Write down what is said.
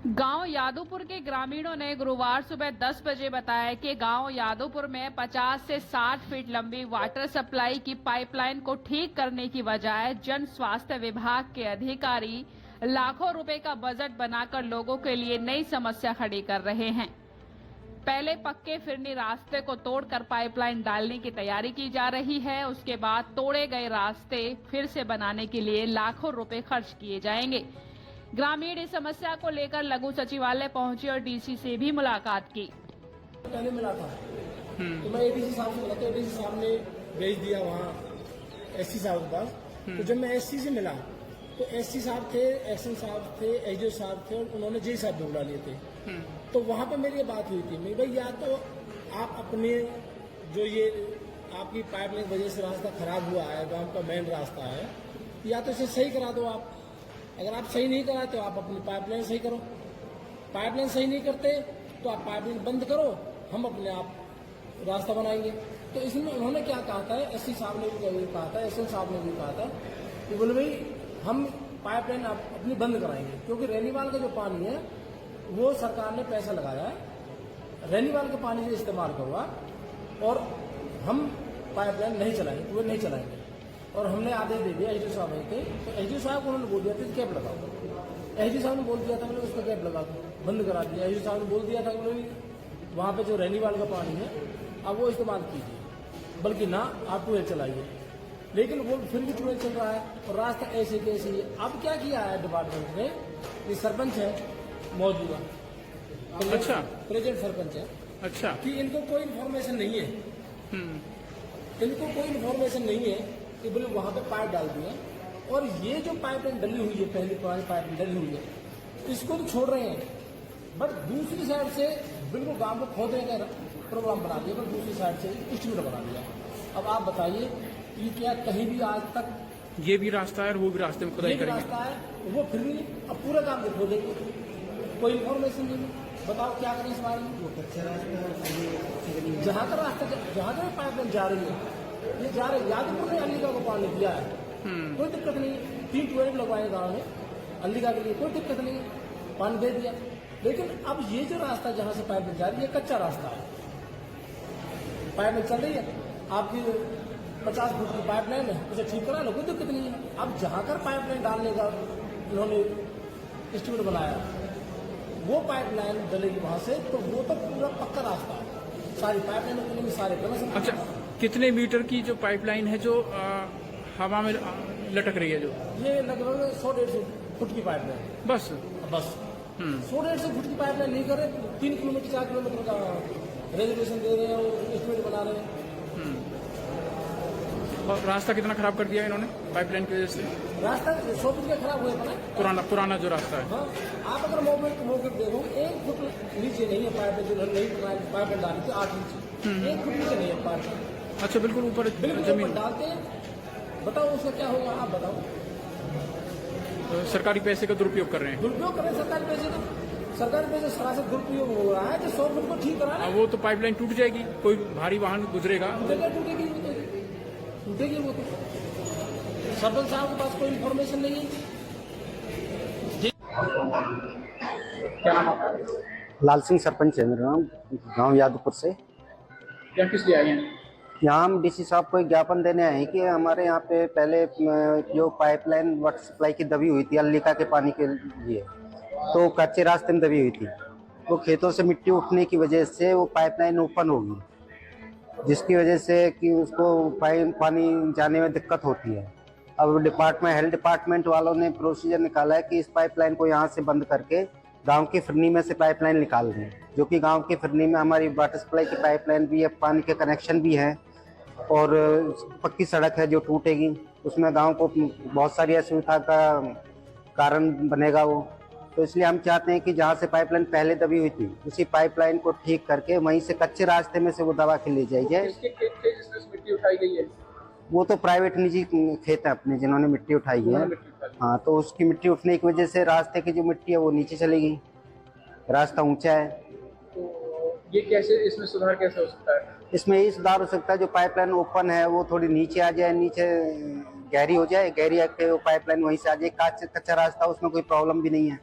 गांव यादवपुर के ग्रामीणों ने गुरुवार सुबह 10 बजे बताया कि गांव यादवपुर में 50 से 60 फीट लंबी वाटर सप्लाई की पाइपलाइन को ठीक करने की बजाय जन स्वास्थ्य विभाग के अधिकारी लाखों रुपए का बजट बनाकर लोगों के लिए नई समस्या खड़ी कर रहे हैं। पहले पक्के फिरनी रास्ते को तोड़कर पाइपलाइन डालने की तैयारी की जा रही है। उसके बाद तोड़े गए रास्ते फिर से बनाने के लिए लाखों रुपए खर्च किए जाएंगे। ग्रामीण इस समस्या को लेकर लघु सचिवालय पहुंचे और डीसी से भी मुलाकात की। पहले मिला था तो मैं एडीसी साहब से मिला तो एडीसी साहब ने भेज दिया वहाँ एससी साहब के पास। तो जब मैं एससी से मिला तो एससी साहब थे, एसएन साहब थे, एसडीओ साहब थे और उन्होंने जेई साहब भी बुला लिए थे। तो वहाँ पे मेरी ये बात हुई थी, भाई या तो आप अपने जो ये आपकी पाइपलाइन की वजह से रास्ता खराब हुआ है, गाँव का मेन रास्ता है, या तो इसे सही करा दो आप। अगर आप सही नहीं कराते तो आप अपनी पाइपलाइन सही करो। पाइपलाइन सही नहीं करते तो आप पाइपलाइन बंद करो, हम अपने आप रास्ता बनाएंगे। तो इसमें उन्होंने क्या कहा था, एससी साहब ने भी कहा था, एसएन साहब ने भी कहा था कि बोले भाई हम पाइपलाइन अपनी बंद कराएंगे, क्योंकि रैनीवाल का जो पानी है वो सरकार ने पैसा लगाया है, रैनीवाल के पानी से इस्तेमाल होगा और हम पाइपलाइन नहीं चलाएंगे, वो नहीं चलाएंगे। और हमने आदेश दे दिया एसडीओ साहब थे, तो एसडीओ साहब को उन्होंने बोल दिया था कैप लगाओ। एसडीओ साहब ने बोल दिया था बोले उसका कैप लगा दो, बंद करा दिया। एसडीओ साहब ने बोल दिया था बोले वहाँ पे जो रैनीवाल का पानी है अब वो इस्तेमाल कीजिए, बल्कि ना आप ट्यूबवेल चलाइए। लेकिन वो फिर भी ट्यूबवेल चल रहा है और रास्ता ऐसे के ऐसे ही है। अब क्या किया है डिपार्टमेंट ने, ये सरपंच है मौजूदा, अच्छा प्रेजेंट सरपंच है, अच्छा, कि इनको कोई इन्फॉर्मेशन नहीं है, इनको कोई इन्फॉर्मेशन नहीं है कि बोले वहां पे पाइप डाल दिए और ये जो पाइपलाइन डली हुई है, पहली पुरानी पाइपलाइन डली हुई है, इसको तो छोड़ रहे हैं, बट दूसरी साइड से बिल्कुल गांव को खोदने का प्रोग्राम बना दिया, बट दूसरी साइड से एस्टिमेट बना दिया। अब आप बताइए कि क्या कहीं भी आज तक ये भी रास्ता है और वो भी रास्ते में खुदाई करेंगे, रास्ता है वो फिर भी अब पूरा काम को खोदेंगे, कोई इन्फॉर्मेशन नहीं। बताओ क्या करें इस बारे में। जहाँ का रास्ता, जहाँ का पाइपलाइन जा रही है, ये जा रहे यादवपुर ने अल्लिका को पानी दिया है, कोई दिक्कत नहीं। 3 ट्यूबवेल लगवाए गाँव में अल्लिका के लिए, कोई दिक्कत नहीं, पानी दे दिया। लेकिन अब ये जो रास्ता जहाँ से पाइपलाइन जा रही है कच्चा रास्ता है, पाइपलाइन चल रही है, आपकी 50 फुट की पाइपलाइन है, उसे ठीक करा लो, कोई दिक्कत नहीं है। अब जहाँ कर पाइपलाइन डालने का उन्होंने एस्टिमेट बनाया, वो पाइपलाइन डलेगी वहां से, तो वो तो पूरा पक्का रास्ता है, सारी पाइपलाइन में सारे कनेक्शन। अच्छा, कितने मीटर की जो पाइपलाइन है जो हवा में लटक रही है, जो ये लगभग 100-150 फुट की पाइपलाइन बस 100-150 फुट की पाइपलाइन नहीं कर रहे, 3 किलोमीटर 4 किलोमीटर का रेजर्वेशन दे रहे हैं और एस्टिमेट बना रहे हैं। और रास्ता कितना खराब कर दिया इन्होंने पाइपलाइन की वजह से? रास्ता 100 फुट का खराब हुआ है, पुराना जो रास्ता है। हाँ, आप अगर मौके देखो 1 फुट नीचे नहीं है पाइपलाइन, जो नहीं पाइपलाइन डाली थी 8 इंच, 1 फुट नीचे नहीं है पाइपलाइन। अच्छा, बिल्कुल ऊपर जमीन डालते हैं, बताओ उसका क्या होगा, आप बताओ। तो सरकारी पैसे का दुरुपयोग कर रहे हैं, दुरुपयोग कर रहे हैं सरकारी पैसे का, सरकारी पैसे सरासर दुरुपयोग हो रहा है। तो 100 फुट को ठीक करा है, वो तो पाइपलाइन टूट जाएगी, कोई भारी वाहन गुजरेगा, टूटेगी वो तो। सरपंच साहब के पास कोई इन्फॉर्मेशन नहीं है। क्या नाम आपका? लाल सिंह सरपंच है मेरा नाम, गांव यादवपुर से। क्या किस लिए आए हैं? यहाँ हम डीसी साहब को एक ज्ञापन देने आए हैं कि हमारे यहाँ पे पहले जो पाइपलाइन वाटर सप्लाई की दबी हुई थी अल्लिका के पानी के लिए, तो कच्चे रास्ते में दबी हुई थी, वो खेतों से मिट्टी उठने की वजह से वो पाइपलाइन ओपन हो गई, जिसकी वजह से कि उसको पानी जाने में दिक्कत होती है। अब हेल्थ डिपार्टमेंट वालों ने प्रोसीजर निकाला है कि इस पाइपलाइन को यहाँ से बंद करके गांव की फिरनी में से पाइपलाइन निकाल दें, जो कि गांव की फिरनी में हमारी वाटर सप्लाई की पाइपलाइन भी है, पानी के कनेक्शन भी है और पक्की सड़क है जो टूटेगी, उसमें गांव को बहुत सारी असुविधा का कारण बनेगा वो। तो इसलिए हम चाहते हैं कि जहाँ से पाइपलाइन पहले दबी हुई थी उसी पाइपलाइन को ठीक करके वहीं से कच्चे रास्ते में से वो दबा के ले जाई जाए। मिट्टी उठाई गई है, वो तो प्राइवेट निजी खेत है अपने जिन्होंने मिट्टी उठाई है। हाँ, तो उसकी मिट्टी उठने की वजह से रास्ते की जो मिट्टी है वो नीचे चली गई, रास्ता ऊंचा है। तो ये कैसे, इसमें सुधार कैसे हो सकता है? इसमें ये सुधार हो सकता है, जो पाइपलाइन ओपन है वो थोड़ी नीचे आ जाए, नीचे गहरी हो जाए, गहरी आके वो पाइपलाइन वहीं से आ जाए, कच्चा रास्ता उसमें कोई प्रॉब्लम भी नहीं है।